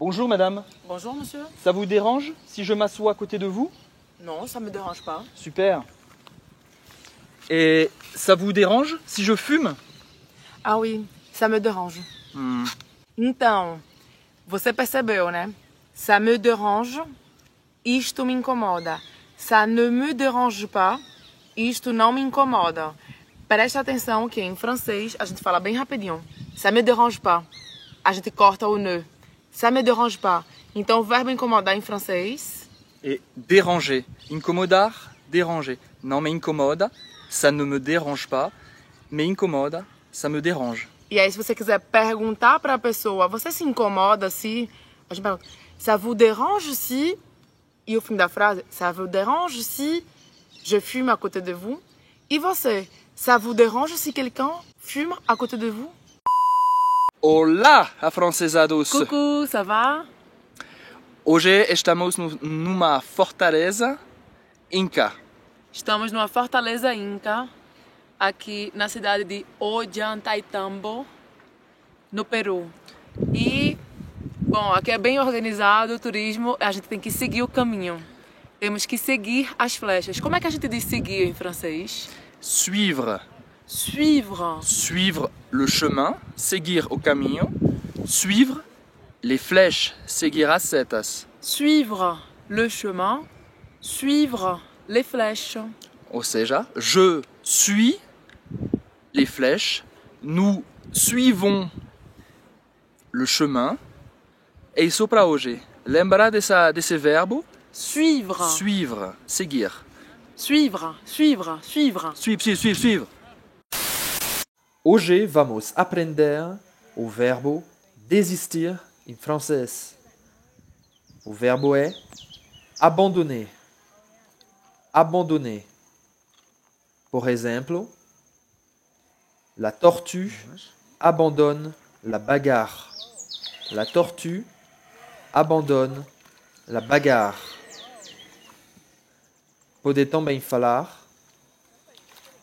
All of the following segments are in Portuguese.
Bonjour madame, Bonjour monsieur. ça vous dérange si je m'assois à côté de vous? Non, ça me dérange pas. Super. Et ça vous dérange si je fume? Ah oui, ça me dérange. Então, você percebeu, né? Ça me dérange, isto me incomoda. Ça ne me dérange pas, isto não me incomoda. Preste atenção que em francês a gente fala bem rapidinho. Ça me dérange pas. A gente corta o ne. Ça me dérange pas. Então o verbo incomodar em francês. Et déranger. Incomodar, déranger. Non mais incomoda, ça ne me dérange pas. Mais incomoda, ça me dérange. E aí, se você quiser perguntar para a pessoa, você se incomoda se... A gente pergunta, ça vous dérange si... E o fim da frase, ça vous dérange si je fume à côté de vous? E você, ça vous dérange si quelqu'un fume à côté de vous? Olá, afrancesados! Coucou, ça va? Hoje estamos numa fortaleza inca. Estamos numa fortaleza inca, aqui na cidade de Ollantaytambo, no Peru. E, bom, aqui é bem organizado o turismo, a gente tem que seguir o caminho. Temos que seguir as flechas. Como é que a gente diz seguir em francês? Suivre. Suivre. Suivre le chemin, seguir o caminho. Suivre les flèches, seguir as setas. Suivre le chemin, suivre les flèches. Ou seja, je suis les flèches, nous suivons le chemin. É isso para hoje. Lembrar desse verbo? Suivre. Suivre, seguir. Suivre, suivre, suivre. Suivre. Hoje vamos aprender o verbo desistir em francês. O verbo é abandonner. Abandonner. Por exemplo, la tortue abandonne la bagarre. La tortue abandonne la bagarre. Pode também falar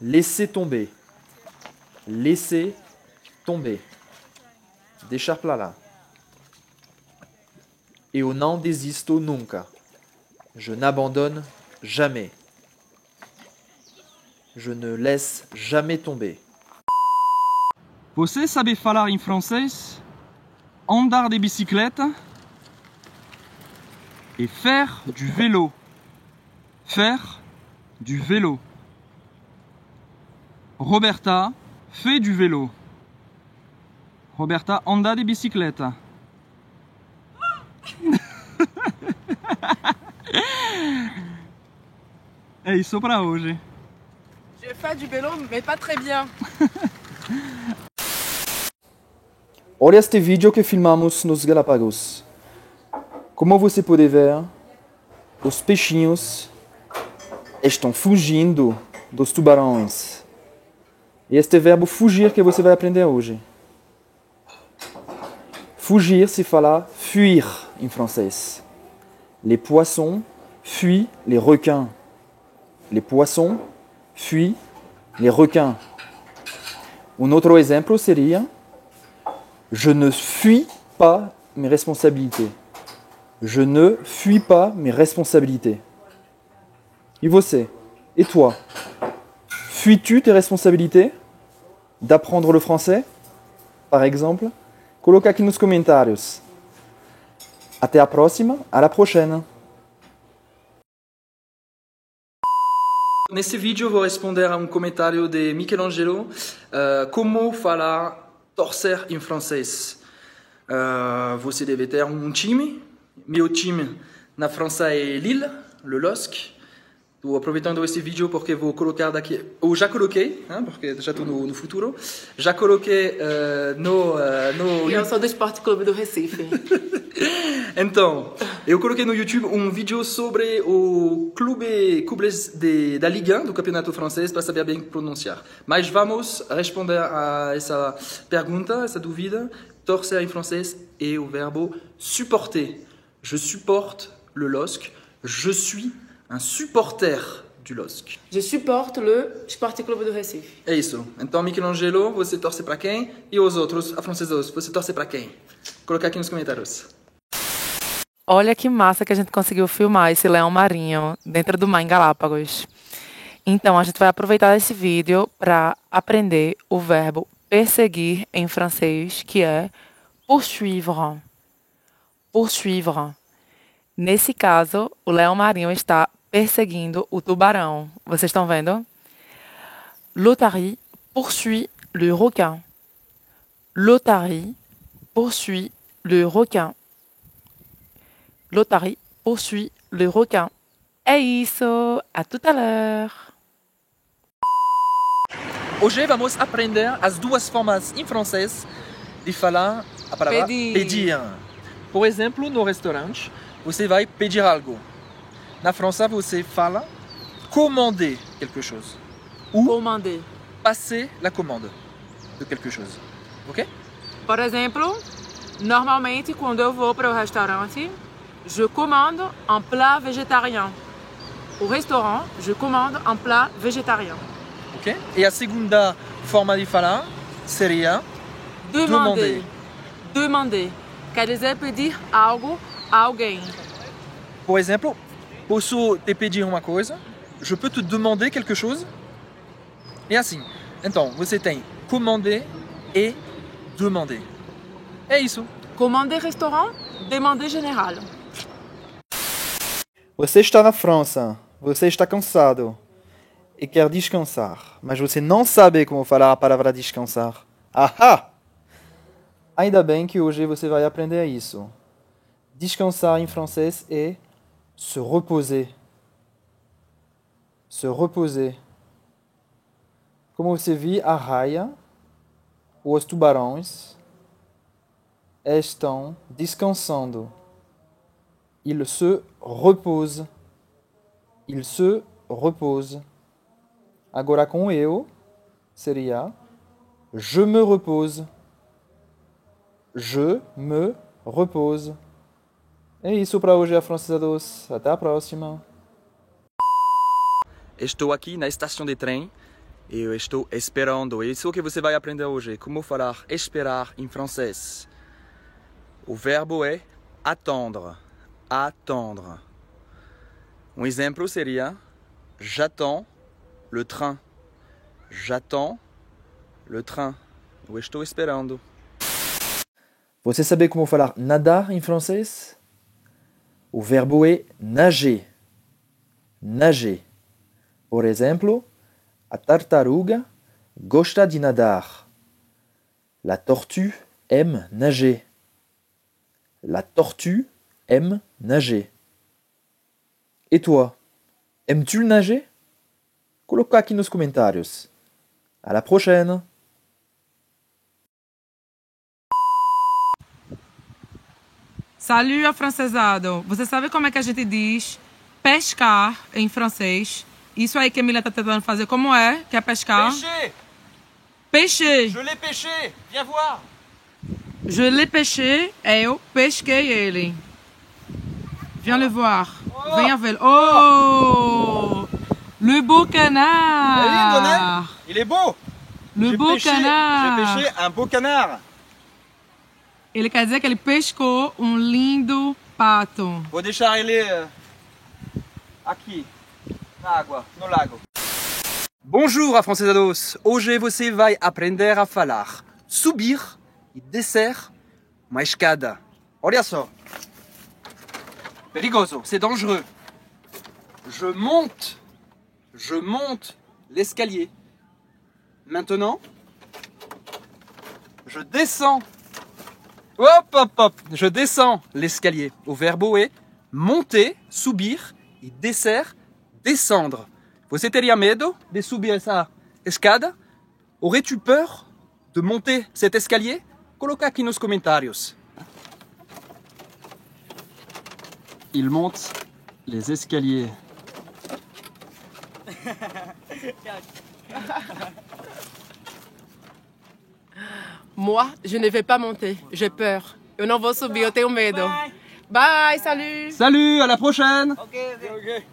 laisser tomber. Laisser tomber. Deixar pra lá. Eu não desisto nunca. Je n'abandonne jamais. Je ne laisse jamais tomber. Você sabe falar em francês? Andar de bicicleta et faire du vélo. Faire du vélo. Roberta fait du vélo. Roberta anda de bicicleta. É isso pra hoje. Je fais du vélo, mais pas très bien. Olha este vídeo que filmamos nos Galápagos. Como você pode ver, os peixinhos estão fugindo dos tubarões. E este verbo fugir que você vai aprender hoje. Fugir se fala fuir em francês. Les poissons fuient les requins. Les poissons fuient les requins. Um outro exemplo seria: je ne fuis pas mes responsabilités. Je ne fuis pas mes responsabilités. E você? Et toi? Fuis-tu tes responsabilités d'apprendre le français? Par exemple? Coloca aqui nos comentários. Até a próxima, à la prochaine! Nesse vídeo eu vou responder a um comentário de Michelangelo. Como falar torcer em francês? Você deve ter um time. Meu time na França é Lille, le LOSC. Estou aproveitando esse vídeo porque vou colocar daqui, ou já coloquei, porque já estou no futuro, já coloquei no E eu sou do Esporte Clube do Recife. Então, eu coloquei no YouTube um vídeo sobre o clubes da Liga 1 do Campeonato Francês para saber bem pronunciar. Mas vamos responder a essa pergunta, essa dúvida. Torcer em francês é o verbo supporter. Je supporte le LOSC. Je suis un supporter du LOSC. Je supporte le Esporte Clube do Recife. É isso. Então, Michelangelo, você torce para quem? E os outros, afrancesados, você torce para quem? Colocar aqui nos comentários. Olha que massa que a gente conseguiu filmar esse leão marinho dentro do mar em Galápagos. Então, a gente vai aproveitar esse vídeo para aprender o verbo perseguir em francês, que é poursuivre. Poursuivre. Nesse caso, o leão marinho está perseguindo o tubarão. Vocês estão vendo? L'otarie poursuit le requin. L'otarie poursuit le requin. L'otarie poursuit le requin. É isso. À tout à l'heure. Hoje vamos aprender as duas formas em francês de falar a palavra pedir. Por exemplo, no restaurante, você vai pedir algo. Na França, você fala commander quelque chose. Ou Commander. passer la commande de quelque chose. Ok? Por exemplo, normalmente quando eu vou para o restaurante, je commande un plat végétarien. Au restaurant, je commande un plat végétarien. Ok? E a segunda forma de falar seria Demander. Demander. Quer dizer pedir algo a alguém. por exemplo, posso te pedir uma coisa? Je peux te demander quelque chose? E assim. Então, você tem commander e demander. É isso. Commander restaurant, demander général. Você está na França, você está cansado e quer descansar, mas você não sabe como falar a palavra descansar. Ahá! Ainda bem que hoje você vai aprender isso. Descansar em francês é se reposer. Se reposer. Como você viu, a raia, os tubarões estão descansando. Ils se reposent. Ils se reposent. Agora com eu seria je me repose. Je me repose. É isso para hoje, a Francesa Doce. Até a próxima. Estou aqui na estação de trem e eu estou esperando. É isso que você vai aprender hoje. Como falar esperar em francês. O verbo é attendre. Attendre. Um exemplo seria j'attends le train. J'attends le train. Eu estou esperando. Você sabe como falar nadar em francês? O verbo é nager. Nager. Por exemplo, a tartaruga gosta de nadar. La tortue aime nager. La tortue aime nager. Et toi, aimes-tu nager? Coloca aqui nos comentários. À la prochaine! Salut, afrancesado. Você sabe como é que a gente diz pescar em francês? Isso aí que a Emília tá tentando fazer, como é? Que é pescar? Pêcher! Pêcher. Je l'ai pêché! Viens voir! Je l'ai pêché, eu pesquei ele. Viens le voir. Venha ver. Oh! Le beau canard! Il est beau! Le beau canard! J'ai pêché un beau canard! Ele quer dizer que ele pescou um lindo pato. Vou deixar ele aqui, na água, no lago. Bonjour, afrancesados! Hoje você vai aprender a falar subir e descer uma escada. Olha só. Perigoso, c'est dangereux. Je monte l'escalier. Maintenant, je descends. Hop, hop, hop. Je descends l'escalier. O verbo é monter, subir e descer, descendre. Você teria medo de subir essa escada? Aurais-tu peur de monter cet escalier? Coloca aqui nos comentários. Il monte les escaliers. Moi, je ne vais pas monter. J'ai peur. Eu não vou subir, eu tenho medo. Bye, salut! Salut, à la prochaine! Ok.